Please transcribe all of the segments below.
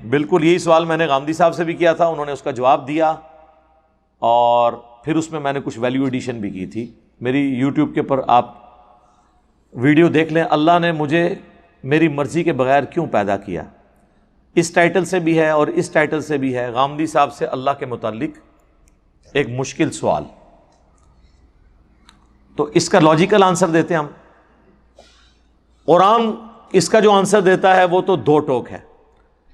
بالکل یہی سوال میں نے غامدی صاحب سے بھی کیا تھا، انہوں نے اس کا جواب دیا، اور پھر اس میں نے کچھ ویلیو ایڈیشن بھی کی تھی۔ میری یوٹیوب کے پر آپ ویڈیو دیکھ لیں، اللہ نے مجھے میری مرضی کے بغیر کیوں پیدا کیا، اس ٹائٹل سے بھی ہے اور اس ٹائٹل سے بھی ہے، غامدی صاحب سے اللہ کے متعلق ایک مشکل سوال۔ تو اس کا لاجیکل آنسر دیتے ہیں ہم۔ قرآن اس کا جو آنسر دیتا ہے وہ تو دو ٹوک ہے،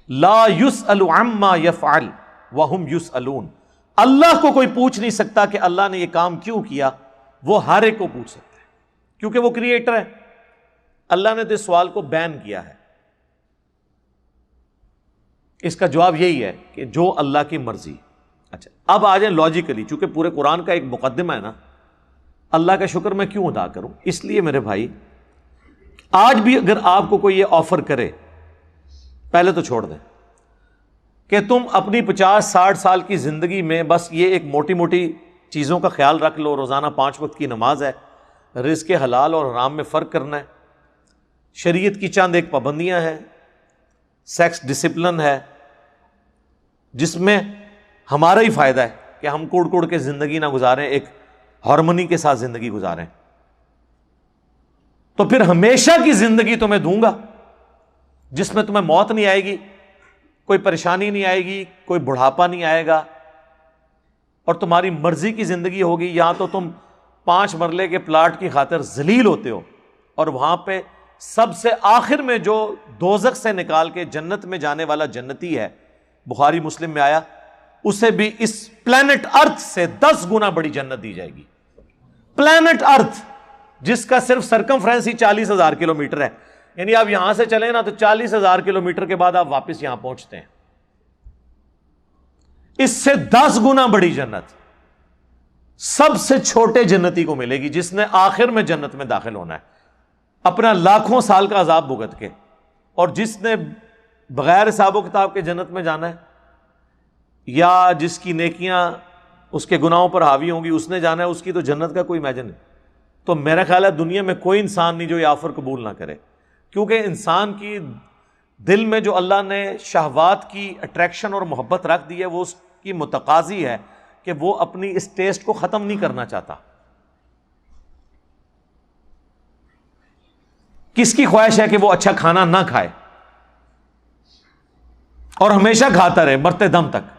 لا یسأل عما یفعل وہم یسألون۔ اللہ کو کوئی پوچھ نہیں سکتا کہ اللہ نے یہ کام کیوں کیا، وہ ہر ایک کو پوچھ سکتا ہے کیونکہ وہ کریٹر ہے۔ اللہ نے تو اس سوال کو بین کیا ہے۔ اس کا جواب یہی ہے کہ جو اللہ کی مرضی۔ اچھا اب آ جائیں لاجیکلی، چونکہ پورے قرآن کا ایک مقدمہ ہے نا، اللہ کا شکر میں کیوں ادا کروں؟ اس لیے میرے بھائی، آج بھی اگر آپ کو کوئی یہ آفر کرے، پہلے تو چھوڑ دیں کہ تم اپنی 50-60 سال کی زندگی میں بس یہ ایک موٹی موٹی چیزوں کا خیال رکھ لو، روزانہ 5 وقت کی نماز ہے، رزق حلال اور حرام میں فرق کرنا ہے، شریعت کی چند ایک پابندیاں ہیں، سیکس ڈسپلن ہے جس میں ہمارا ہی فائدہ ہے کہ ہم کوڑ کوڑ کے زندگی نہ گزاریں، ایک ہارمونی کے ساتھ زندگی گزاریں، تو پھر ہمیشہ کی زندگی تمہیں دوں گا جس میں تمہیں موت نہیں آئے گی، کوئی پریشانی نہیں آئے گی، کوئی بڑھاپا نہیں آئے گا، اور تمہاری مرضی کی زندگی ہوگی۔ یہاں تو تم 5 مرلے کے پلاٹ کی خاطر ذلیل ہوتے ہو، اور وہاں پہ سب سے آخر میں جو دوزخ سے نکال کے جنت میں جانے والا جنتی ہے، بخاری مسلم میں آیا، اسے بھی اس پلانٹ ارتھ سے 10 گنا بڑی جنت دی جائے گی۔ پلانٹ ارتھ جس کا صرف سرکمفرنس ہی 40,000 کلومیٹر ہے، یعنی آپ یہاں سے چلیں نا تو 40,000 کلومیٹر کے بعد آپ واپس یہاں پہنچتے ہیں۔ اس سے 10 گنا بڑی جنت سب سے چھوٹے جنتی کو ملے گی جس نے آخر میں جنت میں داخل ہونا ہے اپنا لاکھوں سال کا عذاب بھگت کے، اور جس نے بغیر حساب و کتاب کے جنت میں جانا ہے، یا جس کی نیکیاں اس کے گناہوں پر حاوی ہوں گی اس نے جانا ہے، اس کی تو جنت کا کوئی امیجن نہیں۔ تو میرا خیال ہے دنیا میں کوئی انسان نہیں جو یہ آفر قبول نہ کرے، کیونکہ انسان کی دل میں جو اللہ نے شہوات کی اٹریکشن اور محبت رکھ دی ہے، وہ اس کی متقاضی ہے کہ وہ اپنی اس ٹیسٹ کو ختم نہیں کرنا چاہتا۔ کس کی خواہش ہے کہ وہ اچھا کھانا نہ کھائے اور ہمیشہ کھاتا رہے مرتے دم تک؟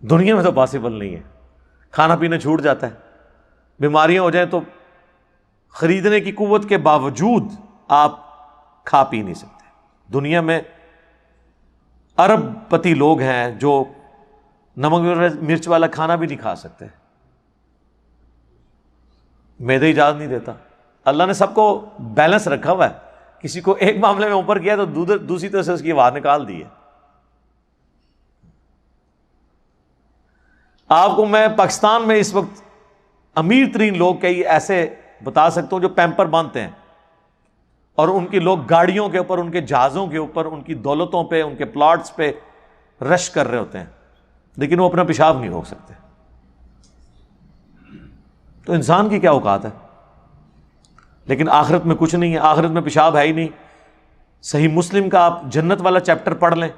دنیا میں تو پاسبل نہیں ہے، کھانا پینا چھوٹ جاتا ہے، بیماریاں ہو جائیں تو خریدنے کی قوت کے باوجود آپ کھا پی نہیں سکتے۔ دنیا میں ارب پتی لوگ ہیں جو نمک مرچ والا کھانا بھی نہیں کھا سکتے، معدہ اجازت نہیں دیتا۔ اللہ نے سب کو بیلنس رکھا ہوا ہے، کسی کو ایک معاملے میں اوپر کیا تو دوسری طرف سے اس کی آواز نکال دی ہے۔ آپ کو میں پاکستان میں اس وقت امیر ترین لوگ کئی ایسے بتا سکتا ہوں جو پیمپر باندھتے ہیں، اور ان کی لوگ گاڑیوں کے اوپر، ان کے جہازوں کے اوپر، ان کی دولتوں پہ، ان کے پلاٹس پہ رش کر رہے ہوتے ہیں، لیکن وہ اپنا پیشاب نہیں روک سکتے۔ تو انسان کی کیا اوقات ہے؟ لیکن آخرت میں کچھ نہیں ہے، آخرت میں پیشاب ہے ہی نہیں۔ صحیح مسلم کا آپ جنت والا چیپٹر پڑھ لیں،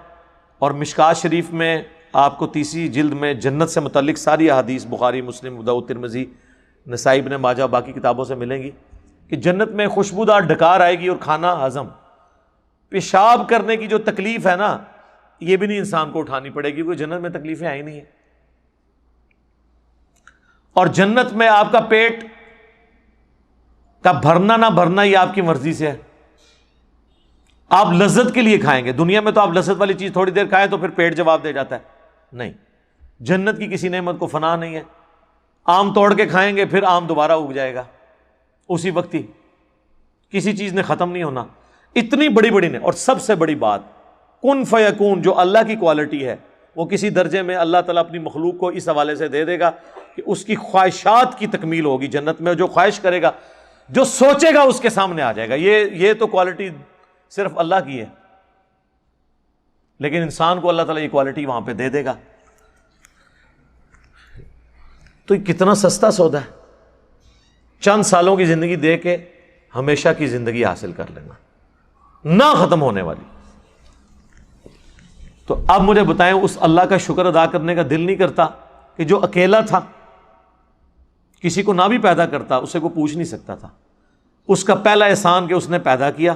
اور مشکات شریف میں آپ کو 30 جلد میں جنت سے متعلق ساری احادیث بخاری، مسلم، ابو داؤد، ترمذی، نسائی، ابن ماجہ، باقی کتابوں سے ملیں گی کہ جنت میں خوشبودار ڈکار آئے گی اور کھانا ہضم۔ پیشاب کرنے کی جو تکلیف ہے نا، یہ بھی نہیں انسان کو اٹھانی پڑے گی، کیونکہ جنت میں تکلیفیں آئی نہیں ہیں۔ اور جنت میں آپ کا پیٹ کا بھرنا نہ بھرنا یہ آپ کی مرضی سے ہے، آپ لذت کے لیے کھائیں گے۔ دنیا میں تو آپ لذت والی چیز تھوڑی دیر کھائیں تو پھر پیٹ جواب دے جاتا ہے، نہیں، جنت کی کسی نعمت کو فنا نہیں ہے۔ آم توڑ کے کھائیں گے پھر آم دوبارہ اگ جائے گا اسی وقت ہی، کسی چیز نے ختم نہیں ہونا۔ اتنی بڑی بڑی نے، اور سب سے بڑی بات کن فیکون، جو اللہ کی کوالٹی ہے، وہ کسی درجے میں اللہ تعالیٰ اپنی مخلوق کو اس حوالے سے دے دے گا کہ اس کی خواہشات کی تکمیل ہوگی جنت میں۔ جو خواہش کرے گا، جو سوچے گا اس کے سامنے آ جائے گا۔ یہ تو کوالٹی صرف اللہ کی ہے، لیکن انسان کو اللہ تعالیٰ یہ کوالٹی وہاں پہ دے دے گا۔ تو یہ کتنا سستا سودا ہے، چند سالوں کی زندگی دے کے ہمیشہ کی زندگی حاصل کر لینا، نہ ختم ہونے والی۔ تو اب مجھے بتائیں اس اللہ کا شکر ادا کرنے کا دل نہیں کرتا کہ جو اکیلا تھا، کسی کو نہ بھی پیدا کرتا، اسے کوئی پوچھ نہیں سکتا تھا، اس کا پہلا احسان کہ اس نے پیدا کیا،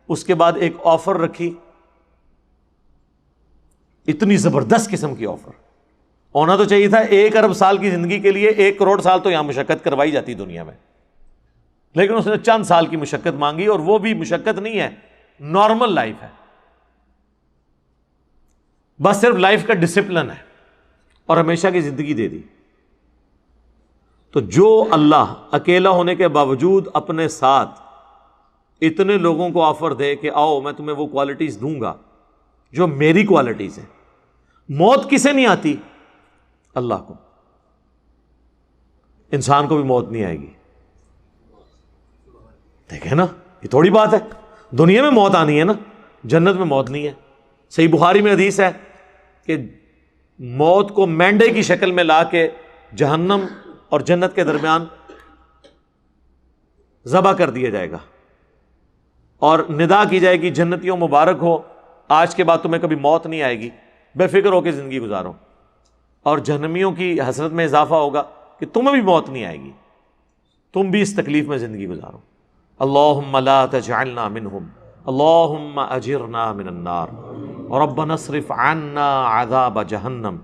اس کے بعد ایک آفر رکھی، اتنی زبردست قسم کی آفر ہونا تو چاہیے تھا 1 ارب سال کی زندگی کے لیے 1 کروڑ سال تو یہاں مشقت کروائی جاتی دنیا میں، لیکن اس نے چند سال کی مشقت مانگی، اور وہ بھی مشقت نہیں ہے، نارمل لائف ہے، بس صرف لائف کا ڈسپلن ہے، اور ہمیشہ کی زندگی دے دی۔ تو جو اللہ اکیلا ہونے کے باوجود اپنے ساتھ اتنے لوگوں کو آفر دے کہ آؤ میں تمہیں وہ کوالٹیز دوں گا جو میری کوالٹیز ہیں۔ موت کسے نہیں آتی؟ اللہ کو۔ انسان کو بھی موت نہیں آئے گی، دیکھیں نا، یہ تھوڑی بات ہے، دنیا میں موت آنی ہے نا، جنت میں موت نہیں ہے۔ صحیح بخاری میں حدیث ہے کہ موت کو مینڈے کی شکل میں لا کے جہنم اور جنت کے درمیان ذبح کر دیا جائے گا، اور ندا کی جائے گی جنتیوں مبارک ہو، آج کے بعد تمہیں کبھی موت نہیں آئے گی، بے فکر ہو کے زندگی گزارو، اور جہنمیوں کی حسرت میں اضافہ ہوگا کہ تمہیں بھی موت نہیں آئے گی، تم بھی اس تکلیف میں زندگی گزارو۔ اللہم لا تجعلنا منہم، اللہم اجرنا من النار، ربنا اصرف عنا عذاب جہنم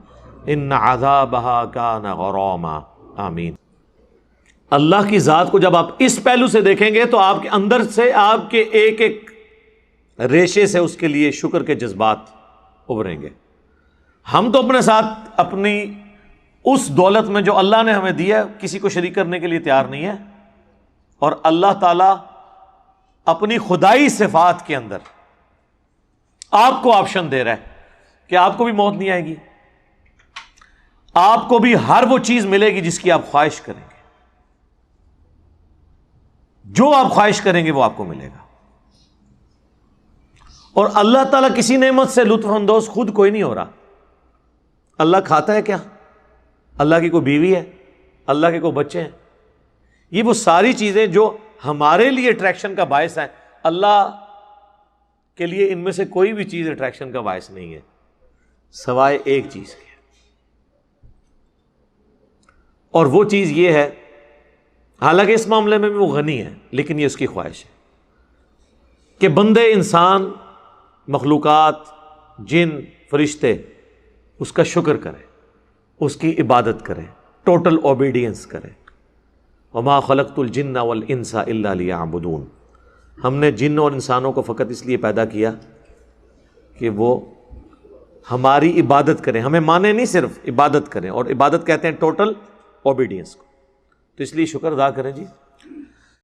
ان عذابها کان غراما۔ آمین۔ اللہ کی ذات کو جب آپ اس پہلو سے دیکھیں گے تو آپ کے اندر سے، آپ کے ایک ایک ریشے سے اس کے لیے شکر کے جذبات ابھریں گے۔ ہم تو اپنے ساتھ اپنی اس دولت میں جو اللہ نے ہمیں دیا کسی کو شریک کرنے کے لیے تیار نہیں ہے، اور اللہ تعالیٰ اپنی خدائی صفات کے اندر آپ کو آپشن دے رہا ہے کہ آپ کو بھی موت نہیں آئے گی، آپ کو بھی ہر وہ چیز ملے گی جس کی آپ خواہش کریں گے، جو آپ خواہش کریں گے وہ آپ کو ملے گا۔ اور اللہ تعالیٰ کسی نعمت سے لطف اندوز خود کوئی نہیں ہو رہا۔ اللہ کھاتا ہے کیا؟ اللہ کی کوئی بیوی ہے؟ اللہ کے کوئی بچے ہیں؟ یہ وہ ساری چیزیں جو ہمارے لیے اٹریکشن کا باعث ہیں، اللہ کے لیے ان میں سے کوئی بھی چیز اٹریکشن کا باعث نہیں ہے سوائے ایک چیز کے، اور وہ چیز یہ ہے، حالانکہ اس معاملے میں بھی وہ غنی ہے، لیکن یہ اس کی خواہش ہے کہ بندے، انسان، مخلوقات، جن، فرشتے اس کا شکر کریں، اس کی عبادت کریں، ٹوٹل اوبیڈینس کریں۔ وما خلقت الجن والانس الا لیعبدون، ہم نے جن اور انسانوں کو فقط اس لیے پیدا کیا کہ وہ ہماری عبادت کریں، ہمیں مانے نہیں، صرف عبادت کریں، اور عبادت کہتے ہیں ٹوٹل اوبیڈینس کو۔ تو اس لیے شکر ادا کریں جی۔